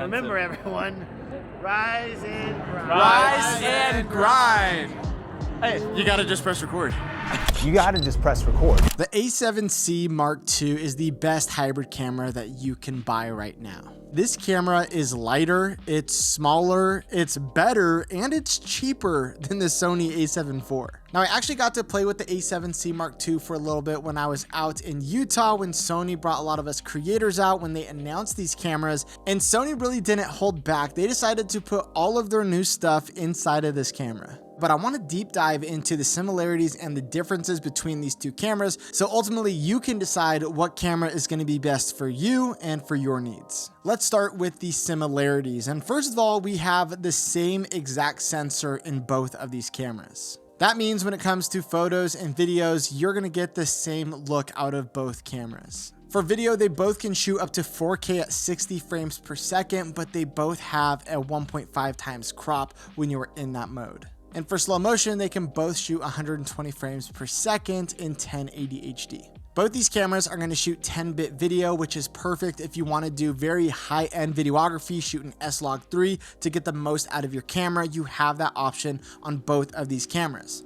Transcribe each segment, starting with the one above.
Remember everyone, rise and grind. Rise and grind. Hey, you gotta just press record. You gotta just press record. The A7C Mark II is the best hybrid camera that you can buy right now. This camera is lighter, it's smaller, it's better, and it's cheaper than the Sony A7 IV. Now, I actually got to play with the A7C Mark II for a little bit when I was out in Utah when Sony brought a lot of us creators out when they announced these cameras, and Sony really didn't hold back. They decided to put all of their new stuff inside of this camera. But I want to deep dive into the similarities and the differences between these two cameras, so ultimately you can decide what camera is going to be best for you and for your needs. Let's start with the similarities. And first of all, we have the same exact sensor in both of these cameras. That means when it comes to photos and videos, you're going to get the same look out of both cameras. For video, they both can shoot up to 4K at 60 frames per second, but they both have a 1.5 times crop when you're in that mode. And for slow motion, they can both shoot 120 frames per second in 1080 HD. Both these cameras are going to shoot 10-bit video, which is perfect if you want to do very high-end videography, shooting S-Log3 to get the most out of your camera. You have that option on both of these cameras.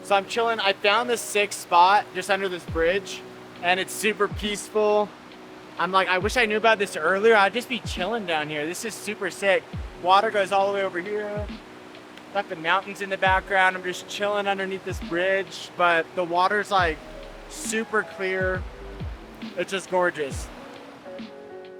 So I'm chilling. I found this sick spot just under this bridge, and it's super peaceful. I'm like, I wish I knew about this earlier. I'd just be chilling down here. This is super sick. Water goes all the way over here. Got the mountains in the background. I'm just chilling underneath this bridge, but the water's like super clear. It's just gorgeous.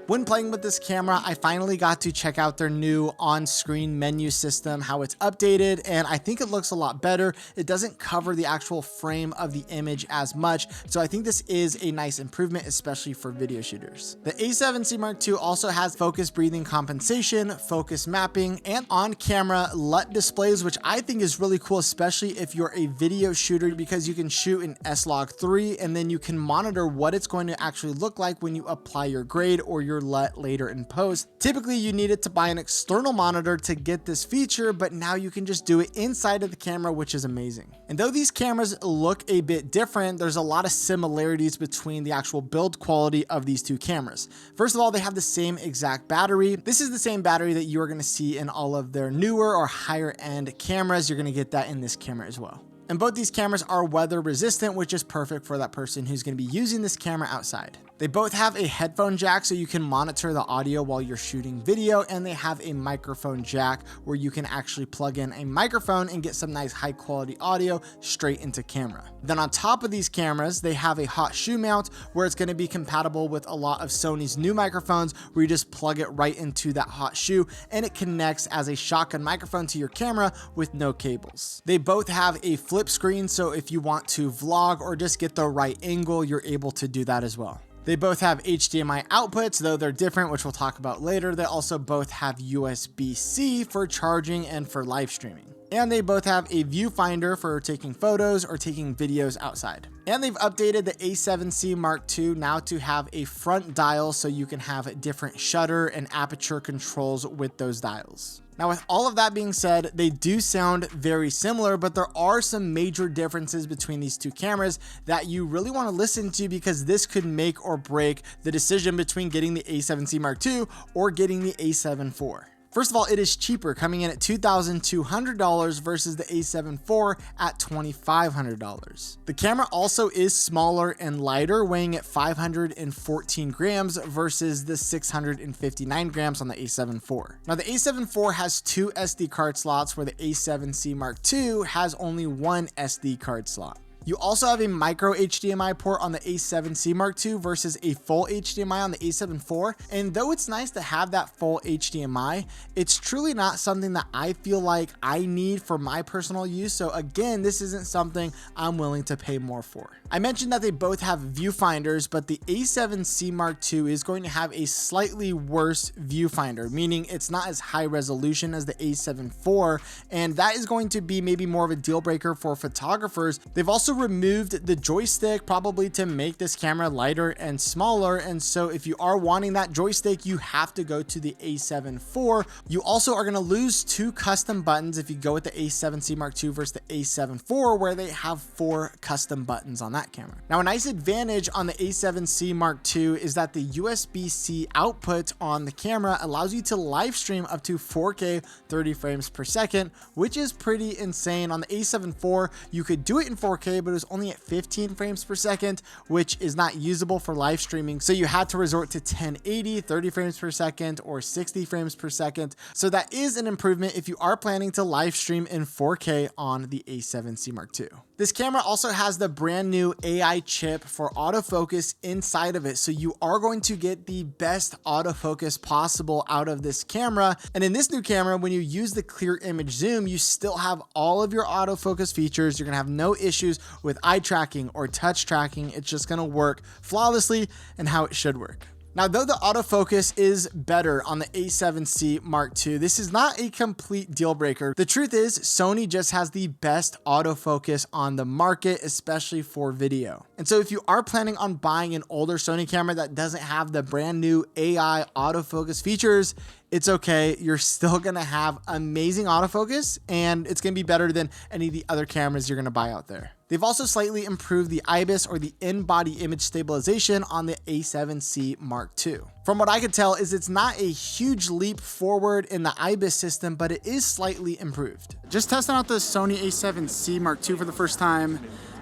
When playing with this camera, I finally got to check out their new on-screen menu system, how it's updated, and I think it looks a lot better. It doesn't cover the actual frame of the image as much, so I think this is a nice improvement, especially for video shooters. The A7C Mark II also has focus breathing compensation, focus mapping, and on-camera LUT displays, which I think is really cool, especially if you're a video shooter, because you can shoot in S-Log3 and then you can monitor what it's going to actually look like when you apply your grade or your LUT later in post. Typically, you needed to buy an external monitor to get this feature, but now you can just do it inside of the camera, which is amazing. And though these cameras look a bit different, there's a lot of similarities between the actual build quality of these two cameras. First of all, they have the same exact battery. This is the same battery that you are going to see in all of their newer or higher end cameras. You're going to get that in this camera as well. And both these cameras are weather resistant, which is perfect for that person who's going to be using this camera outside. They both have a headphone jack so you can monitor the audio while you're shooting video, and they have a microphone jack where you can actually plug in a microphone and get some nice high quality audio straight into camera. Then on top of these cameras, they have a hot shoe mount where it's going to be compatible with a lot of Sony's new microphones where you just plug it right into that hot shoe and it connects as a shotgun microphone to your camera with no cables. They both have a flip screen, so if you want to vlog or just get the right angle, you're able to do that as well. They both have HDMI outputs, though they're different, which we'll talk about later. They also both have USB-C for charging and for live streaming. And they both have a viewfinder for taking photos or taking videos outside. And they've updated the A7C Mark II now to have a front dial so you can have different shutter and aperture controls with those dials. Now, with all of that being said, they do sound very similar, but there are some major differences between these two cameras that you really want to listen to, because this could make or break the decision between getting the A7C Mark II or getting the A7 IV. First of all, it is cheaper, coming in at $2,200 versus the A7 IV at $2,500. The camera also is smaller and lighter, weighing at 514 grams versus the 659 grams on the A7 IV. Now, the A7 IV has two SD card slots, where the A7C Mark II has only one SD card slot. You also have a micro HDMI port on the A7C Mark II versus a full HDMI on the A7 IV. And though it's nice to have that full HDMI, it's truly not something that I feel like I need for my personal use. So again, this isn't something I'm willing to pay more for. I mentioned that they both have viewfinders, but the A7C Mark II is going to have a slightly worse viewfinder, meaning it's not as high resolution as the A7 IV. And that is going to be maybe more of a deal breaker for photographers. They've also also removed the joystick, probably to make this camera lighter and smaller. And so if you are wanting that joystick, you have to go to the A7 IV. You also are going to lose 2 custom buttons if you go with the A7C Mark II versus the A7 IV, where they have 4 custom buttons on that camera. Now, a nice advantage on the A7C Mark II is that the USB-C output on the camera allows you to live stream up to 4K 30 frames per second, which is pretty insane. On the A7 IV, you could do it in 4K, but it was only at 15 frames per second, which is not usable for live streaming. So you had to resort to 1080, 30 frames per second, or 60 frames per second. So that is an improvement if you are planning to live stream in 4K on the A7C Mark II. This camera also has the brand new AI chip for autofocus inside of it. So you are going to get the best autofocus possible out of this camera. And in this new camera, when you use the clear image zoom, you still have all of your autofocus features. You're gonna have no issues with eye tracking or touch tracking. It's just gonna work flawlessly and how it should work. Now, though the autofocus is better on the A7C Mark II, this is not a complete deal breaker. The truth is, Sony just has the best autofocus on the market, especially for video. And so if you are planning on buying an older Sony camera that doesn't have the brand new AI autofocus features, it's okay. You're still gonna have amazing autofocus, and it's gonna be better than any of the other cameras you're gonna buy out there. They've also slightly improved the IBIS, or the in-body image stabilization, on the A7C Mark II. From what I could tell is it's not a huge leap forward in the IBIS system, but it is slightly improved. Just testing out the Sony A7C Mark II for the first time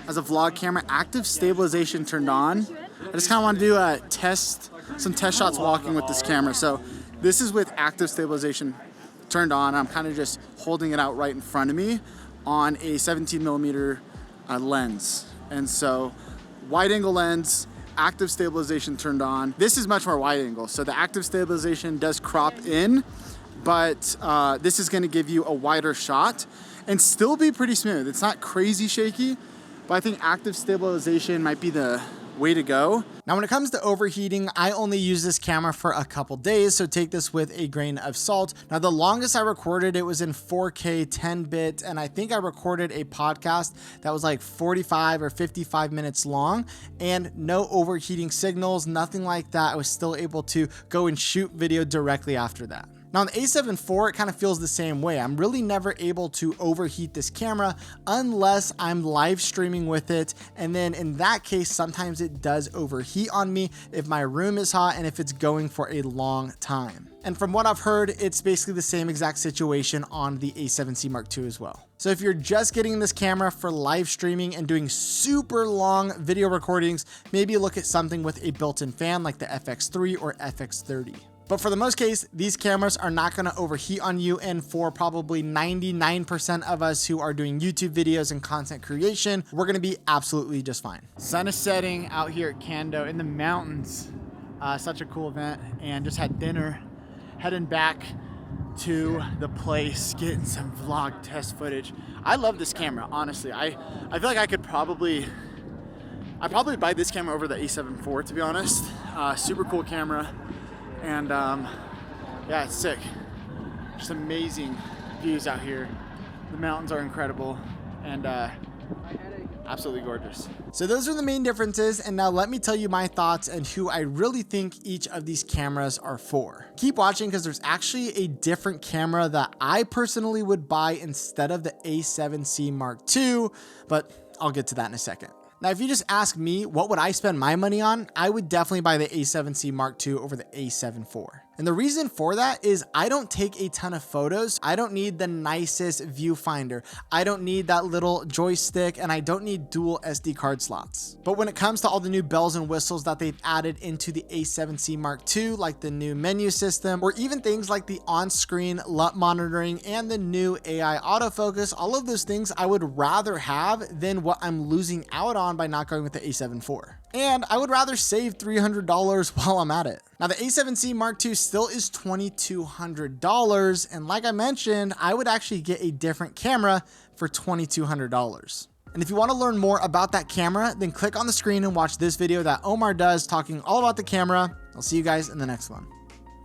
as a vlog camera. Active stabilization turned on. I just kind of want to do some test shots walking with this camera. So this is with active stabilization turned on. I'm kind of just holding it out right in front of me on a 17mm lens. And so wide angle lens, active stabilization turned on. This is much more wide angle. So the active stabilization does crop in, but this is gonna give you a wider shot and still be pretty smooth. It's not crazy shaky, but I think active stabilization might be the way to go. Now, when it comes to overheating, I only use this camera for a couple days, so take this with a grain of salt. Now, the longest I recorded, it was in 4K 10-bit, and I think I recorded a podcast that was like 45 or 55 minutes long, and no overheating signals, nothing like that. I was still able to go and shoot video directly after that. Now, on the A7 IV, it kind of feels the same way. I'm really never able to overheat this camera unless I'm live streaming with it. And then in that case, sometimes it does overheat on me if my room is hot and if it's going for a long time. And from what I've heard, it's basically the same exact situation on the A7C Mark II as well. So if you're just getting this camera for live streaming and doing super long video recordings, maybe look at something with a built-in fan like the FX3 or FX30. But for the most case, these cameras are not gonna overheat on you, and for probably 99% of us who are doing YouTube videos and content creation, we're gonna be absolutely just fine. Sun is setting out here at Kando in the mountains. Such a cool event, and just had dinner, heading back to the place, getting some vlog test footage. I love this camera, honestly. I feel like I'd probably buy this camera over the A7 IV, to be honest. Super cool camera. And yeah, it's sick. Just amazing views out here. The mountains are incredible and absolutely gorgeous. So those are the main differences, and now let me tell you my thoughts and who I really think each of these cameras are for. Keep watching, because there's actually a different camera that I personally would buy instead of the A7C Mark II, but I'll get to that in a second. Now, if you just ask me, what would I spend my money on? I would definitely buy the A7C Mark II over the A7 IV. And the reason for that is I don't take a ton of photos. I don't need the nicest viewfinder. I don't need that little joystick, and I don't need dual SD card slots. But when it comes to all the new bells and whistles that they've added into the A7C Mark II, like the new menu system, or even things like the on-screen LUT monitoring and the new AI autofocus, all of those things I would rather have than what I'm losing out on by not going with the A7 IV. And I would rather save $300 while I'm at it. Now, the A7C Mark II still is $2,200. And like I mentioned, I would actually get a different camera for $2,200. And if you want to learn more about that camera, then click on the screen and watch this video that Omar does talking all about the camera. I'll see you guys in the next one.